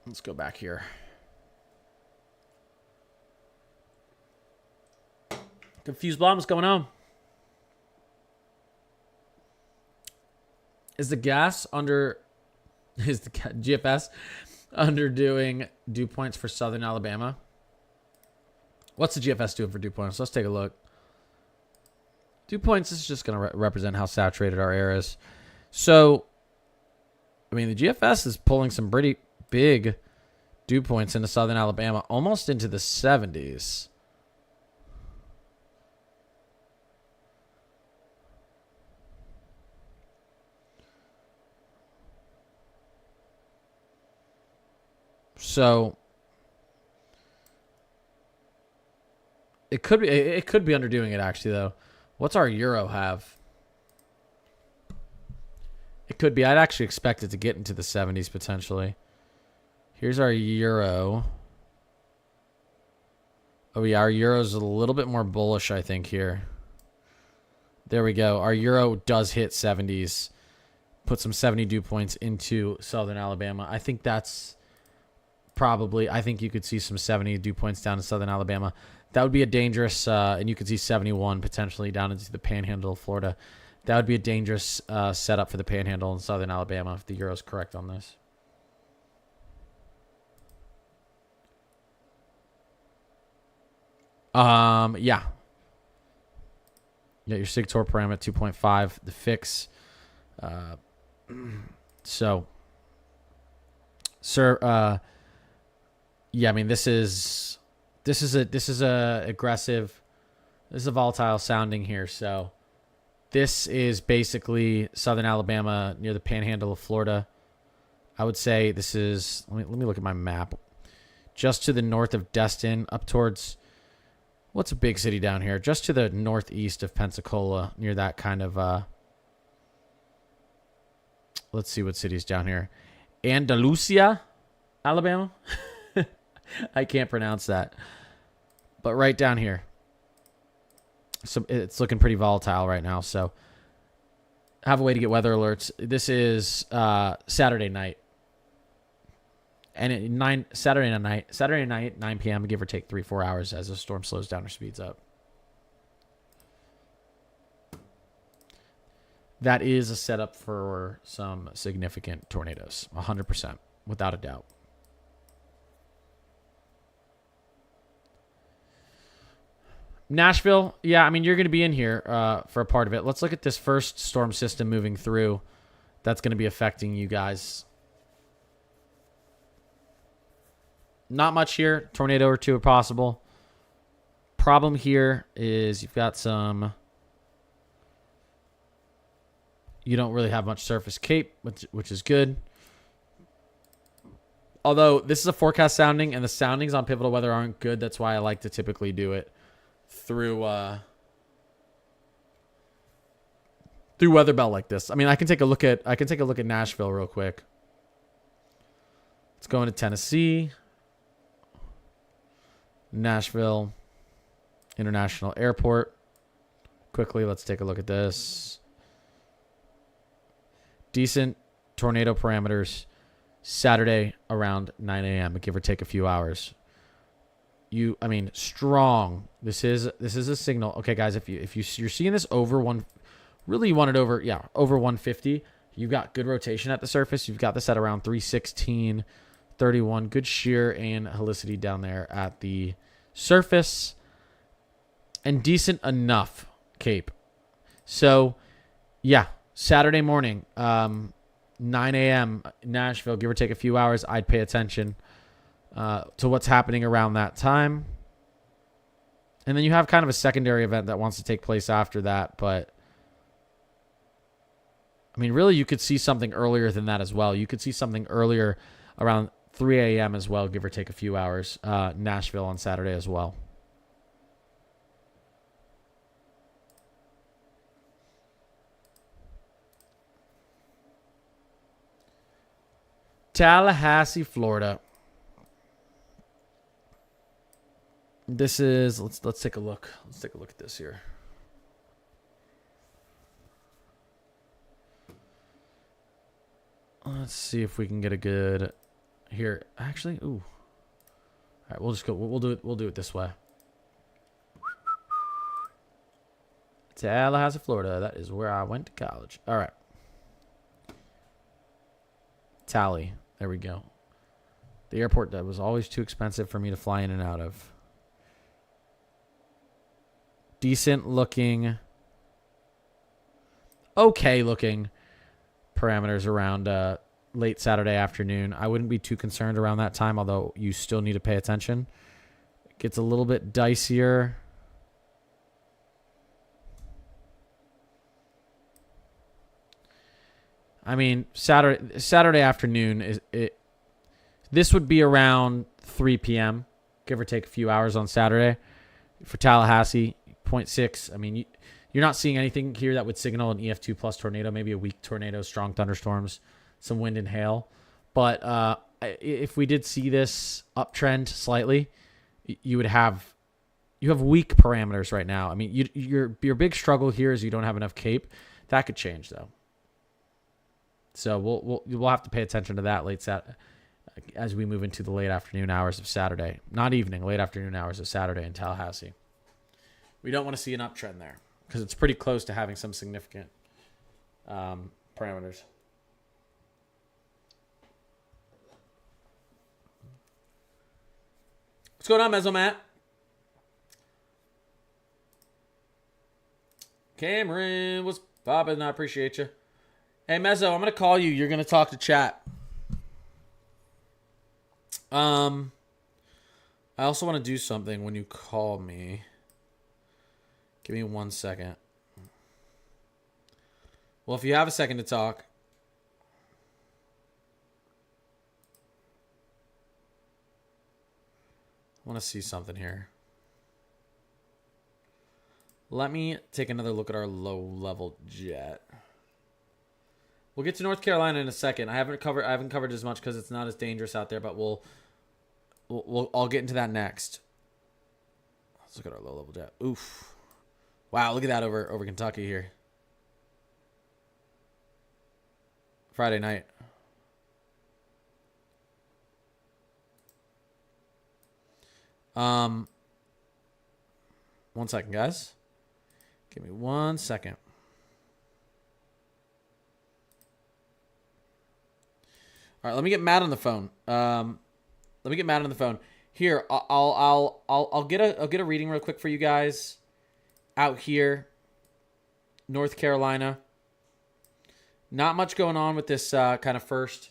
let's go back here. Confused Blonde, what's going on? Is the GFS underdoing dew points for southern Alabama? What's the GFS doing for dew points? Let's take a look. Dew points is just going to represent how saturated our air is. So, I mean, the GFS is pulling some pretty big dew points into southern Alabama, almost into the 70s. So it could be underdoing it actually though. What's our euro have? It could be. I'd actually expect it to get into the 70s potentially. Here's our euro. Oh yeah, our euro's a little bit more bullish, I think, here. There we go. Our euro does hit 70s. Put some 70 dew points into southern Alabama. I think that's probably, I think you could see some 70 dew points down in southern Alabama. That would be a dangerous, and you could see 71 potentially down into the panhandle of Florida. That would be a dangerous setup for the panhandle in southern Alabama if the euro's correct on this. Yeah. You got your SIGTOR parameter 2.5, the fix. So, sir, yeah, I mean, this is a aggressive, this is a volatile sounding here. So this is basically southern Alabama near the panhandle of Florida. I would say this is, let me look at my map. Just to the north of Destin, up towards, what's a big city down here? Just to the northeast of Pensacola, near that kind of, let's see what city's down here. Andalusia, Alabama. I can't pronounce that. But right down here. So it's looking pretty volatile right now. So have a way to get weather alerts. This is Saturday night. And Saturday night, 9 p.m., give or take 3-4 hours as the storm slows down or speeds up. That is a setup for some significant tornadoes. 100%, without a doubt. Nashville, yeah, I mean, you're going to be in here for a part of it. Let's look at this first storm system moving through. That's going to be affecting you guys. Not much here. Tornado or two are possible. Problem here is you've got some... You don't really have much surface cape, which is good. Although this is a forecast sounding, and the soundings on Pivotal Weather aren't good. That's why I like to typically do it through Weather Bell like this. I mean, I can take a look at Nashville real quick. Let's go into Tennessee. Nashville International Airport. Quickly, let's take a look at this. Decent tornado parameters. Saturday around 9 a.m., give or take a few hours. Strong. This is a signal. Okay, guys, if you're seeing this over one, really you want it over 150. You've got good rotation at the surface. You've got this at around 316, 31. Good shear and helicity down there at the surface, and decent enough cape. So, yeah, Saturday morning, 9 a.m. Nashville, give or take a few hours. I'd pay attention to what's happening around that time. And then you have kind of a secondary event that wants to take place after that. But, really, you could see something earlier than that as well. You could see something earlier around 3 a.m. as well, give or take a few hours. Nashville on Saturday as well. Tallahassee, Florida. This is let's take a look. Let's take a look at this here. Let's see if we can get a good here. Actually, ooh. All right, we'll just go. We'll do it this way. Tallahassee, Florida. That is where I went to college. All right. Tally. There we go. The airport that was always too expensive for me to fly in and out of. Decent looking. Okay looking parameters around late Saturday afternoon. I wouldn't be too concerned around that time, although you still need to pay attention. It gets a little bit dicier. Saturday afternoon this would be around 3 p.m., give or take a few hours on Saturday. For Tallahassee, 0.6. You're not seeing anything here that would signal an EF2 plus tornado, maybe a weak tornado, strong thunderstorms, some wind and hail. But if we did see this uptrend slightly, you have weak parameters right now. Your big struggle here is you don't have enough cape. That could change though. So we'll have to pay attention to that as we move into the late afternoon hours of Saturday. Not evening, late afternoon hours of Saturday in Tallahassee. We don't want to see an uptrend there because it's pretty close to having some significant parameters. What's going on, Mezzo Matt? Cameron, what's poppin'? I appreciate you. Hey, Mezzo, I'm going to call you. You're going to talk to chat. I also want to do something when you call me. Give me 1 second. Well, if you have a second to talk. I want to see something here. Let me take another look at our low-level jet. We'll get to North Carolina in a second. I haven't covered as much because it's not as dangerous out there, but I'll get into that next. Let's look at our low-level jet. Oof. Wow, look at that over Kentucky here. Friday night. One second, guys. Give me 1 second. All right, let me get Matt on the phone. Here, I'll get a reading real quick for you guys. Out here, North Carolina. Not much going on with this kind of first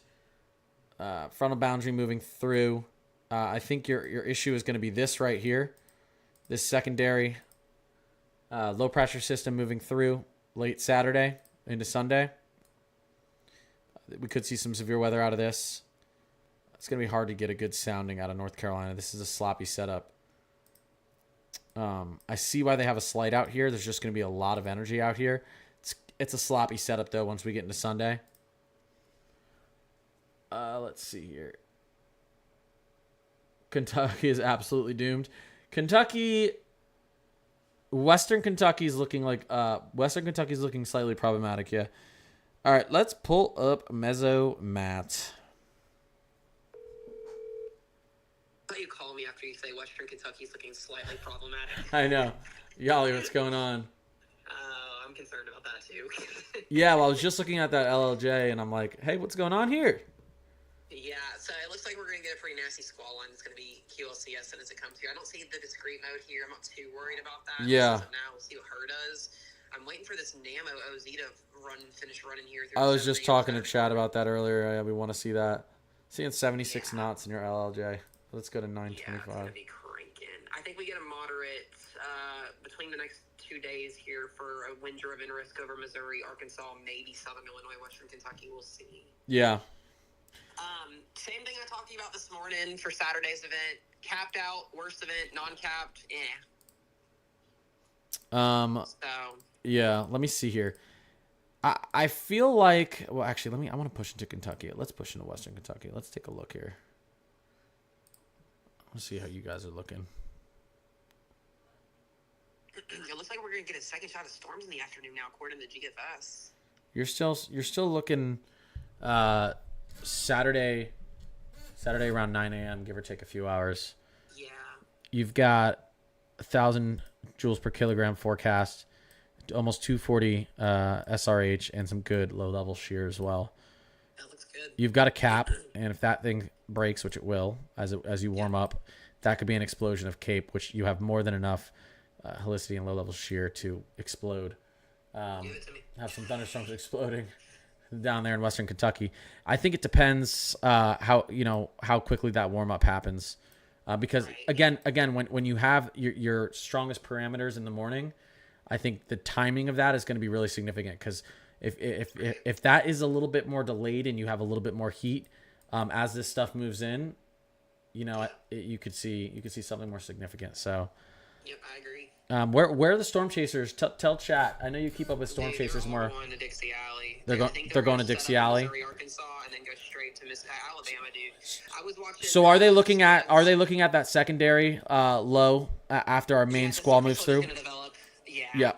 frontal boundary moving through. I think your issue is going to be this right here, this secondary low pressure system moving through late Saturday into Sunday. We could see some severe weather out of this. It's going to be hard to get a good sounding out of North Carolina. This is a sloppy setup. I see why they have a slight out here. There's just going to be a lot of energy out here. It's a sloppy setup, though, once we get into Sunday. Let's see here. Kentucky is absolutely doomed. Western Kentucky's looking slightly problematic, yeah. All right, let's pull up Mezzo Matt. you call me after you say Western Kentucky's looking slightly problematic. I know. Yali, what's going on? I'm concerned about that too. Yeah, well, I was just looking at that LLJ, and I'm like, hey, what's going on here? Yeah, so it looks like we're going to get a pretty nasty squall line. It's going to be QLCS as it comes here. I don't see the discrete mode here. I'm not too worried about that. Yeah. Now we'll see what her does. I'm waiting for this NAMO OZ to finish running here. I was just talking to Chad about that earlier. We want to see that. Seeing 76 knots in your LLJ. Let's go to 925. Yeah, it's going to be cranking. I think we get a moderate between the next 2 days here for a wind-driven risk over Missouri, Arkansas, maybe Southern Illinois, Western Kentucky. We'll see. Yeah. Same thing I talked to you about this morning for Saturday's event. Capped out, worst event, non-capped, Yeah, let me see here. I feel like, well, actually, I want to push into Kentucky. Let's push into Western Kentucky. Let's take a look here. Let's see how you guys are looking. It looks like we're going to get a second shot of storms in the afternoon now, according to GFS. You're still looking Saturday around 9 a.m., give or take a few hours. Yeah. You've got 1,000 joules per kilogram forecast, almost 240 SRH, and some good low-level shear as well. That looks good. You've got a cap, and if that thing breaks, which it will, as you warm up, that could be an explosion of cape, which you have more than enough helicity and low-level shear to explode. Give it to me. Have some thunderstorms exploding down there in Western Kentucky. I think it depends how quickly that warm up happens, because again when you have your strongest parameters in the morning, I think the timing of that is going to be really significant, because if that is a little bit more delayed and you have a little bit more heat as this stuff moves in, you could see something more significant. So. Yep, I agree. Where are the storm chasers? Tell chat. I know you keep up with storm chasers more. They're going to Dixie Alley. They're going to Dixie Alley. Missouri, Arkansas, and then go straight to Alabama, dude. I was watching. So are they looking at that secondary low after our main squall moves through? Yeah. Yeah.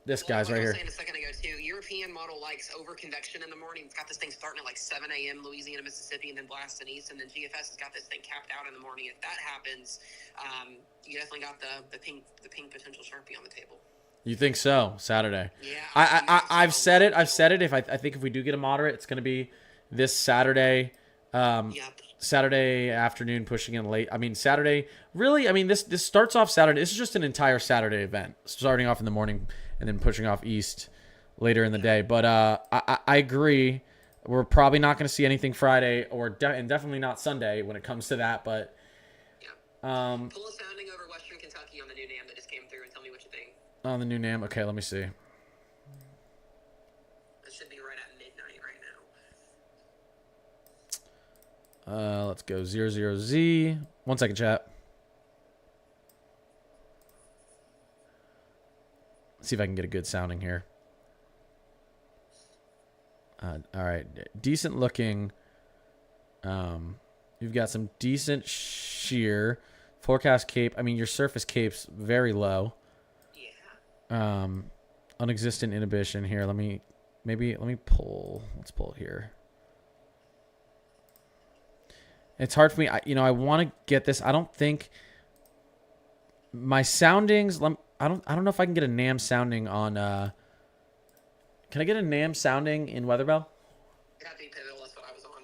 This guy's right here. I was saying a second ago too. European model likes over convection in the morning. It's got this thing starting at like 7 a.m. Louisiana, Mississippi, and then blasting east, and then GFS has got this thing capped out in the morning. If that happens, you definitely got the pink potential Sharpie on the table. You think so? Saturday. Yeah. I've said it. I think if we do get a moderate, it's going to be this Saturday. Saturday afternoon, pushing in late. I mean, Saturday. Really, I mean, this starts off Saturday. This is just an entire Saturday event, starting off in the morning and then pushing off east later in the day. But I agree. We're probably not going to see anything Friday and definitely not Sunday when it comes to that. But pull a sounding over Western Kentucky on the new NAM that just came through and tell me what you think. On the new NAM? Okay, let me see. It should be right at midnight right now. Let's go 00Z. 1 second, chat. See if I can get a good sounding here. All right, decent looking. You've got some decent shear. Forecast cape. I mean, your surface cape's very low. Yeah. Unexistent inhibition here. Let me pull. Let's pull here. It's hard for me. I want to get this. I don't think my soundings. I don't know if I can get a NAM sounding on. Can I get a NAM sounding in Weatherbell? That's what I was on.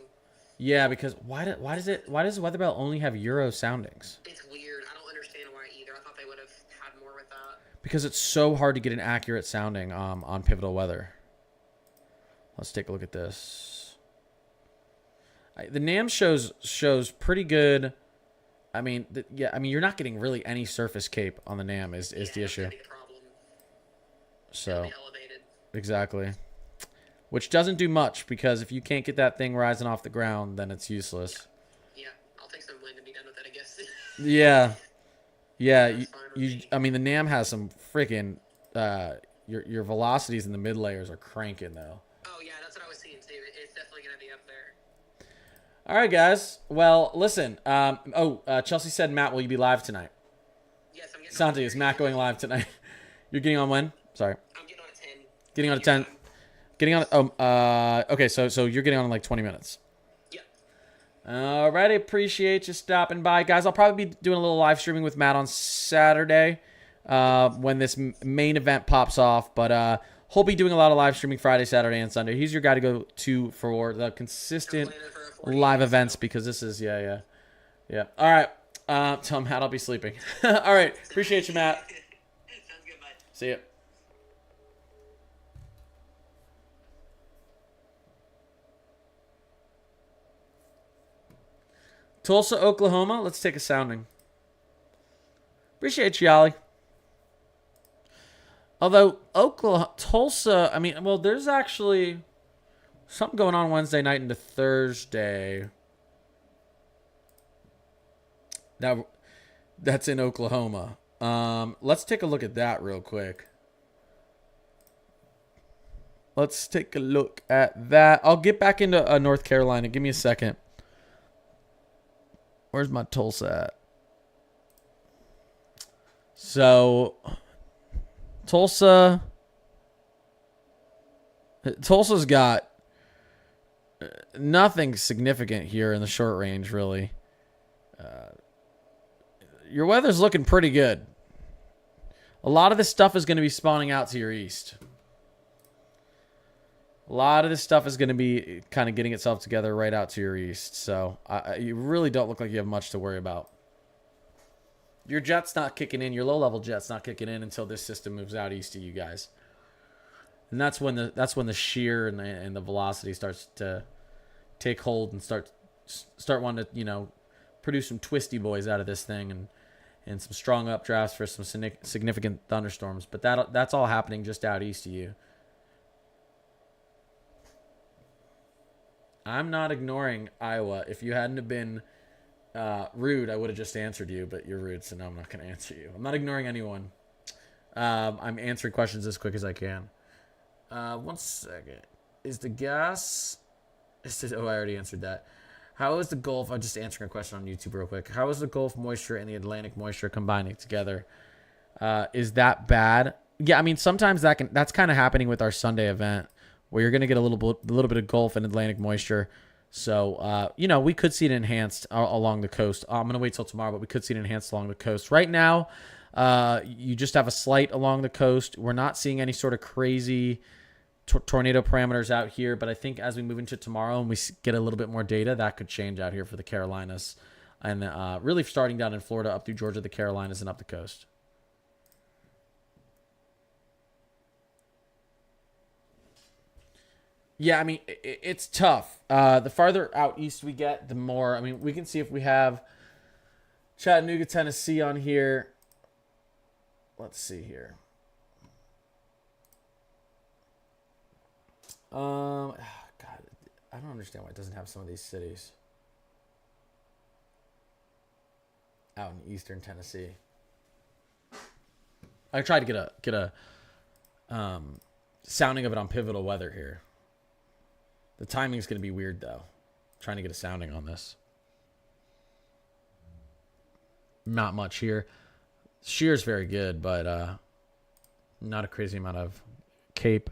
Yeah, because why does Weatherbell only have Euro soundings? It's weird. I don't understand why either. I thought they would have had more with that. Because it's so hard to get an accurate sounding on Pivotal Weather. Let's take a look at this. The NAM shows pretty good. I mean, you're not getting really any surface cape on the NAM is the issue. So, exactly. Which doesn't do much, because if you can't get that thing rising off the ground, then it's useless. Yeah, I'll take some wind and be done with it, I guess. Yeah. I mean, the NAM has some freaking your velocities in the mid layers are cranking though. Oh yeah, that's what I was seeing too. It's definitely gonna be up there. All right, guys. Well, listen. Chelsea said, Matt, will you be live tonight? Yes, I'm getting Santi, is Matt going live tonight? You're getting on when? Sorry. I'm getting on at 10. Getting on at 10. Getting on. Okay, so you're getting on in like 20 minutes. Yeah. Alrighty, appreciate you stopping by, guys. I'll probably be doing a little live streaming with Matt on Saturday when this main event pops off. But he'll be doing a lot of live streaming Friday, Saturday, and Sunday. He's your guy to go to for the consistent live events because this is yeah. All right, tell Matt I'll be sleeping. All right, appreciate you, Matt. Sounds good, bud. See ya. Tulsa, Oklahoma. Let's take a sounding. Appreciate you, Ollie. Although Tulsa, I mean, well, there's actually something going on Wednesday night into Thursday. That's in Oklahoma. Let's take a look at that real quick. Let's take a look at that. I'll get back into North Carolina. Give me a second. Where's my Tulsa at? So, Tulsa's got nothing significant here in the short range, really. Your weather's looking pretty good. A lot of this stuff is going to be spawning out to your east. A lot of this stuff is going to be kind of getting itself together right out to your east. So you really don't look like you have much to worry about. Your jet's not kicking in. Your low-level jet's not kicking in until this system moves out east to you guys. And that's when the shear and the velocity starts to take hold and start wanting to, produce some twisty boys out of this thing and some strong updrafts for some significant thunderstorms. But that's all happening just out east of you. I'm not ignoring Iowa. If you hadn't have been rude, I would have just answered you, but you're rude, so now I'm not going to answer you. I'm not ignoring anyone. I'm answering questions as quick as I can. 1 second. Is the gas... I already answered that. How is the Gulf... I'm just answering a question on YouTube real quick. How is the Gulf moisture and the Atlantic moisture combining together? Is that bad? Yeah, I mean, sometimes that's kind of happening with our Sunday event, where you're going to get a little bit of Gulf and Atlantic moisture. So, we could see it enhanced along the coast. I'm going to wait till tomorrow, but we could see it enhanced along the coast. Right now, you just have a slight along the coast. We're not seeing any sort of crazy tornado parameters out here, but I think as we move into tomorrow and we get a little bit more data, that could change out here for the Carolinas. And really starting down in Florida up through Georgia, the Carolinas, and up the coast. Yeah, I mean, it's tough. The farther out east we get, the more... I mean, we can see if we have Chattanooga, Tennessee on here. Let's see here. God, I don't understand why it doesn't have some of these cities out in eastern Tennessee. I tried to get a sounding of it on Pivotal Weather here. The timing's going to be weird, though. Trying to get a sounding on this. Not much here. Shear's very good, but not a crazy amount of Cape.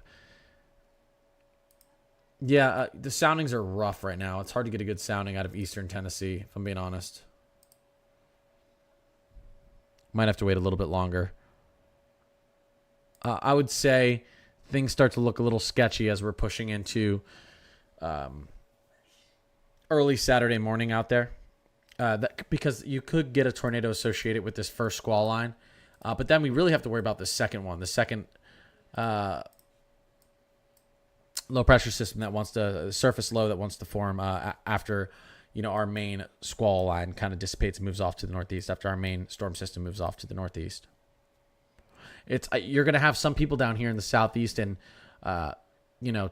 Yeah, the soundings are rough right now. It's hard to get a good sounding out of eastern Tennessee, if I'm being honest. Might have to wait a little bit longer. I would say things start to look a little sketchy as we're pushing into... early Saturday morning out there, because you could get a tornado associated with this first squall line, but then we really have to worry about the second one, the second low pressure system that wants to surface low that wants to form after our main squall line kind of dissipates and moves off to the northeast, after our main storm system moves off to the northeast. You're going to have some people down here in the southeast and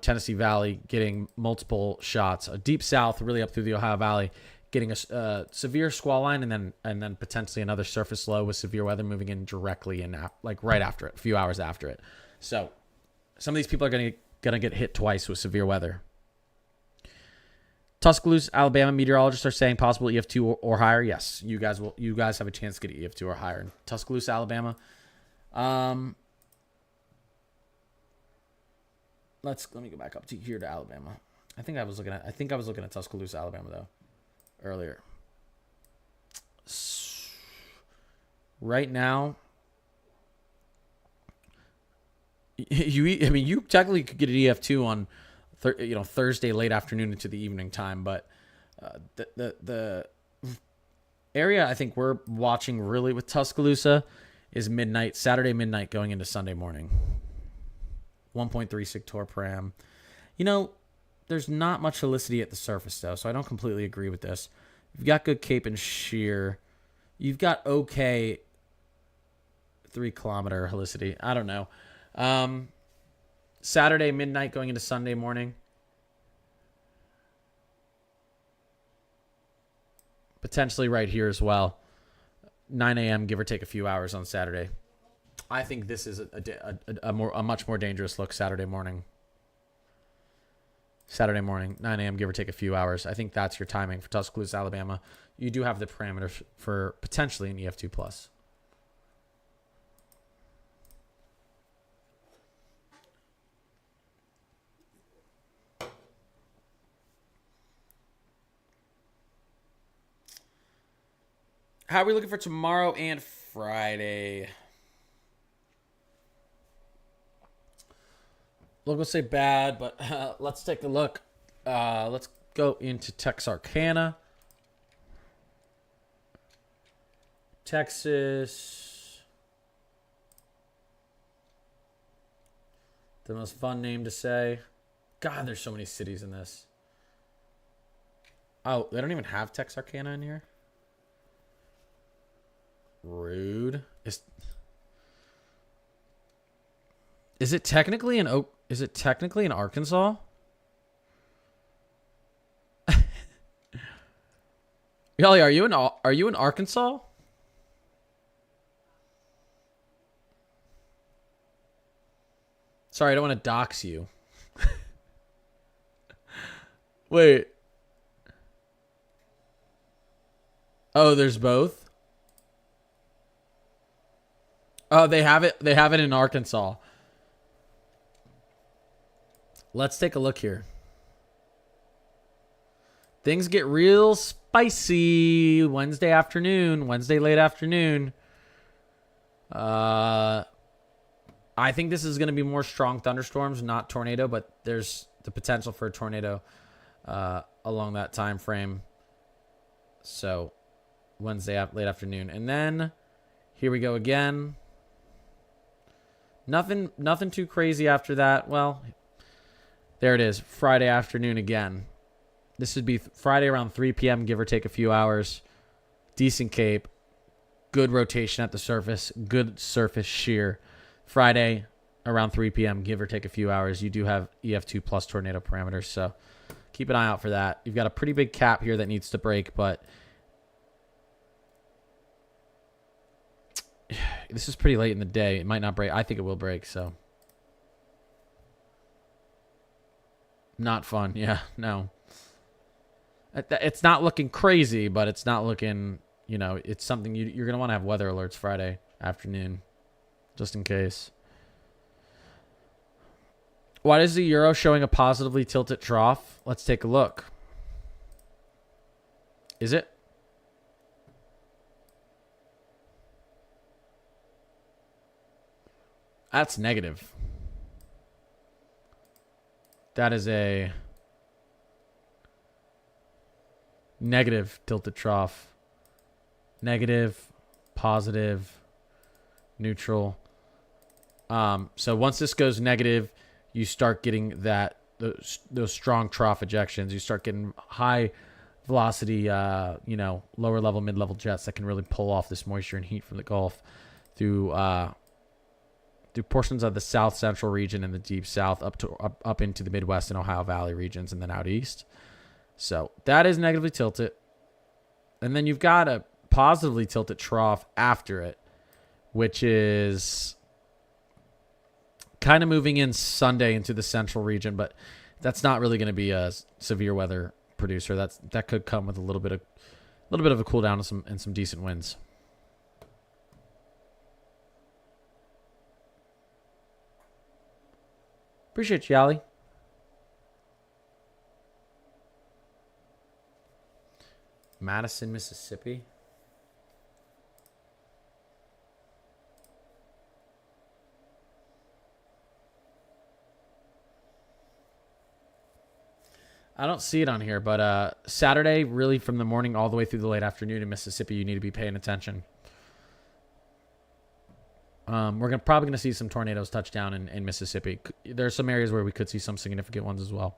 Tennessee Valley getting multiple shots, a deep south, really up through the Ohio Valley, getting a severe squall line, and then potentially another surface low with severe weather moving in directly in, like right after it, a few hours after it. So some of these people are gonna get hit twice with severe weather. Tuscaloosa, Alabama meteorologists are saying possible EF2 or higher. Yes, you guys have a chance to get EF2 or higher in Tuscaloosa, Alabama. Let me go back up to here to Alabama. I think I was looking at Tuscaloosa, Alabama, though. earlier. Right now, you technically could get an EF2 on Thursday late afternoon into the evening time, but the area I think we're watching really with Tuscaloosa is midnight, Saturday midnight going into Sunday morning. 1.3 sig torr per am. There's not much helicity at the surface though, so I don't completely agree with this. You've got good cape and shear. You've got okay 3-kilometer helicity. I don't know. Saturday midnight going into Sunday morning. Potentially right here as well. 9 a.m. give or take a few hours on Saturday. I think this is a much more dangerous look Saturday morning. Saturday morning, 9 a.m. give or take a few hours. I think that's your timing for Tuscaloosa, Alabama. You do have the parameters for potentially an EF2 plus. How are we looking for tomorrow and Friday? Look, we'll say bad, but let's take a look. Let's go into Texarkana. Texas. The most fun name to say. God, there's so many cities in this. Oh, they don't even have Texarkana in here? Rude. Is it technically in Arkansas? Yali, are you in Arkansas? Sorry, I don't want to dox you. Wait. Oh, there's both? Oh, they have it in Arkansas. Let's take a look here. Things get real spicy Wednesday late afternoon. I think this is going to be more strong thunderstorms, not tornado, but there's the potential for a tornado along that time frame. So Wednesday late afternoon. And then here we go again. Nothing too crazy after that. Well, there it is. Friday afternoon again. This would be Friday around 3 p.m., give or take a few hours. Decent cape. Good rotation at the surface. Good surface shear. Friday around 3 p.m., give or take a few hours. You do have EF2 plus tornado parameters, so keep an eye out for that. You've got a pretty big cap here that needs to break, but this is pretty late in the day. It might not break. I think it will break, so. Not fun. Yeah, no. It's not looking crazy, but it's not looking, it's something you're going to want to have weather alerts Friday afternoon, just in case. Why is the euro showing a positively tilted trough? Let's take a look. Is it? That's negative. That is a negative tilted trough. Negative, positive, neutral. So once this goes negative, you start getting those strong trough ejections. You start getting high velocity, lower level, mid-level jets that can really pull off this moisture and heat from the Gulf through portions of the south central region and the deep south up into the Midwest and Ohio Valley regions and then out east. So that is negatively tilted. And then you've got a positively tilted trough after it, which is kind of moving in Sunday into the central region, but that's not really going to be a severe weather producer. That could come with a little bit of a cool down and some decent winds. Appreciate you, Allie. Madison, Mississippi. I don't see it on here, but Saturday, really from the morning all the way through the late afternoon in Mississippi, you need to be paying attention. We're probably going to see some tornadoes touch down in Mississippi. There's some areas where we could see some significant ones as well.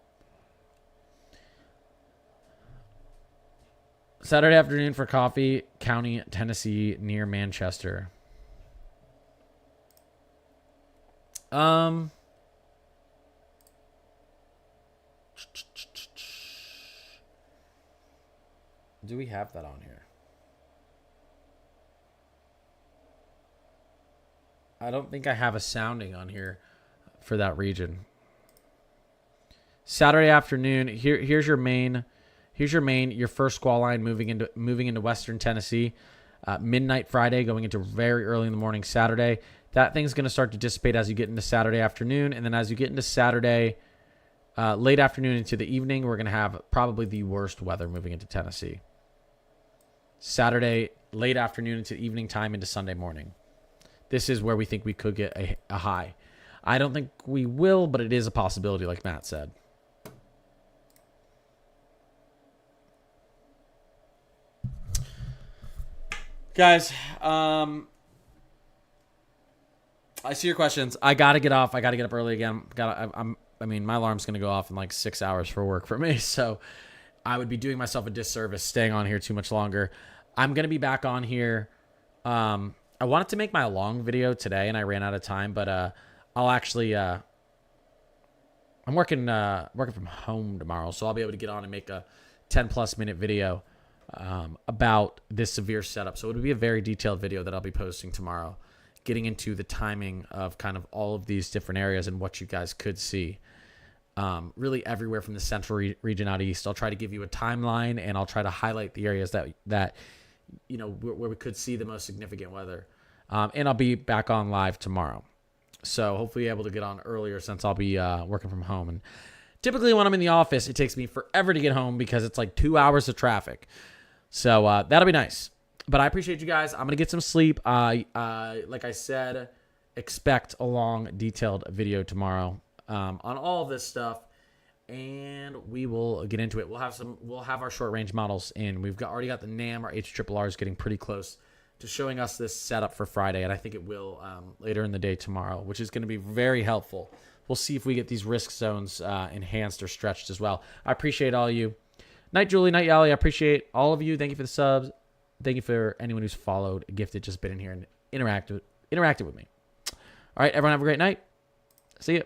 Saturday afternoon for Coffee County, Tennessee, near Manchester. Do we have that on here? I don't think I have a sounding on here for that region. Saturday afternoon. Here's your main. Your first squall line moving into Western Tennessee. Midnight Friday, going into very early in the morning Saturday. That thing's going to start to dissipate as you get into Saturday afternoon, and then as you get into Saturday late afternoon into the evening, we're going to have probably the worst weather moving into Tennessee. Saturday late afternoon into evening time into Sunday morning. This is where we think we could get a high. I don't think we will, but it is a possibility, like Matt said. Guys, I see your questions. I got to get off. I got to get up early again. I mean, my alarm's going to go off in like 6 hours for work for me, so I would be doing myself a disservice staying on here too much longer. I'm going to be back on here. I wanted to make my long video today, and I ran out of time, but I'll actually I'm working from home tomorrow, so I'll be able to get on and make a 10+ minute video about this severe setup. So it would be a very detailed video that I'll be posting tomorrow, getting into the timing of kind of all of these different areas and what you guys could see. Really everywhere from the central region out east. I'll try to give you a timeline, and I'll try to highlight the areas that you know where we could see the most significant weather. And I'll be back on live tomorrow. So hopefully able to get on earlier since I'll be working from home. And typically when I'm in the office, it takes me forever to get home because it's like 2 hours of traffic. So that'll be nice. But I appreciate you guys. I'm going to get some sleep. Like I said, expect a long, detailed video tomorrow on all of this stuff. And we will get into it. We'll have our short range models in. We've already got the NAM. Our HRRR is getting pretty close to showing us this setup for Friday. And I think it will later in the day tomorrow, which is going to be very helpful. We'll see if we get these risk zones enhanced or stretched as well. I appreciate all of you. Night Julie, Night Yali, I appreciate all of you. Thank you for the subs. Thank you for anyone who's followed, gifted, just been in here and interacted with me. All right, everyone have a great night. See you.